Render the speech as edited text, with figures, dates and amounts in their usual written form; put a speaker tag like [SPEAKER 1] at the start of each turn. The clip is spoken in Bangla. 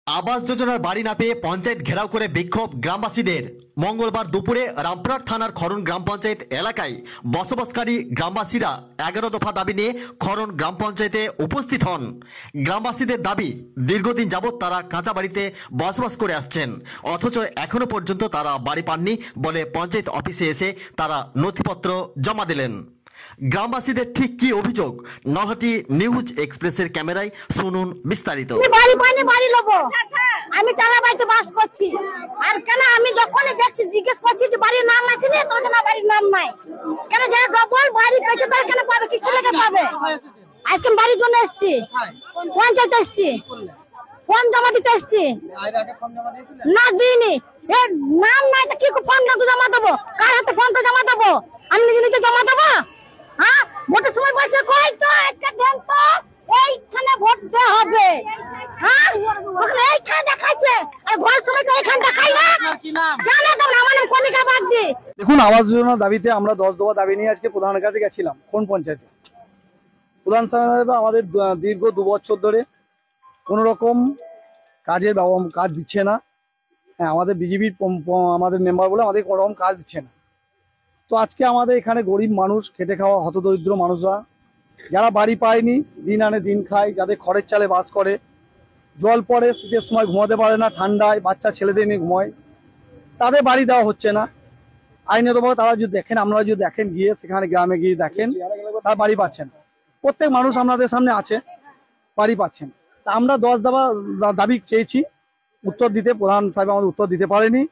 [SPEAKER 1] আবাস যোজনার বাড়ি না পেয়ে পঞ্চায়েত ঘেরাও করে বিক্ষোভ গ্রামবাসীদের। মঙ্গলবার দুপুরে রামপুরহাট থানার খরণ গ্রাম পঞ্চায়েত এলাকায় বসবাসকারী গ্রামবাসীরা 11 দফা দাবি নিয়ে খরণ গ্রাম পঞ্চায়েতে উপস্থিত হন। গ্রামবাসীদের দাবি, দীর্ঘদিন যাবৎ তারা কাঁচা বাড়িতে বসবাস করে আসছেন, অথচ এখনো পর্যন্ত তারা বাড়ি পাননি বলে পঞ্চায়েত অফিসে এসে তারা নথিপত্র জমা দিলেন। গ্রামবাসীদের ঠিক কি অভিযোগ, নলহাটি নিউজ এক্সপ্রেসের ক্যামেরায় শুনুন বিস্তারিত।
[SPEAKER 2] বাড়ি পাইনি, বাড়ি লবো, আমি চালা বাড়িতে বাস করছি। আর কেন আমি যখনই দেখছি জিজ্ঞেস করছি যে বাড়ির নাম আছে না, তো না বাড়ির নাম নাই কেন, যারা ডবল বাড়ি পেয়েছে তারা কেন পাবে, কিসের লেগে পাবে? আজকে বাড়ির জন্য এসছি, পঞ্চায়েত এসছি, ফর্ম জমা দিতে এসছি, না দিইনি। নাম নাই তো কি ফর্মটা জমা দেবো? কার হাতে ফর্মটা জমা দেবো? আমি নিজে নিজে জমা দেবো? হ্যাঁ, ভোটের সময় বলছে কই তো একটা দেন তো, এইখানে ভোট দেওয়া হবে। হ্যাঁ, ওখানে এইখানে দেখাচ্ছে, আর ঘরের সময় তো এইখানে দেখাই না। জানো তো আমার নাম কনিকা বাগদি।
[SPEAKER 3] দেখুন, আবাস যোজনার দাবিতে আমরা 10 দফা দাবি নিয়ে আজকে প্রধানের কাছে গেছিলাম কোন পঞ্চায়েতে। প্রধান সাহেব আমাদের দীর্ঘ 2 বছর ধরে কোনো রকম কাজ দিচ্ছে না। হ্যাঁ, আমাদের বিজেপির আমাদের মেম্বার বলে আমাদের কোনো রকম কাজ দিচ্ছে না। তো আজকে আমাদের এখানে গরিব মানুষ, খেটে খাওয়া হতদরিদ্র মানুষরা, যারা বাড়ি পায়নি, দিন আনে দিন খায়, যাদের খড়ের চালে বাস করে, জল পড়ে, শীতের সময় ঘুমাতে পারে না, ঠান্ডায় বাচ্চা ছেলেদের নিয়ে ঘুমায়, তাদের বাড়ি দেওয়া হচ্ছে না। আইনগতভাবে তারা যদি দেখেন, আপনারা যদি দেখেন গিয়ে সেখানে গ্রামে গিয়ে দেখেন, তারা বাড়ি পাচ্ছেন। প্রত্যেক মানুষ আপনাদের সামনে আছে, বাড়ি পাচ্ছেন। তা আমরা 10 দফা দাবি চেয়েছি উত্তর দিতে, প্রধান সাহেব আমাদের উত্তর দিতে পারেনি।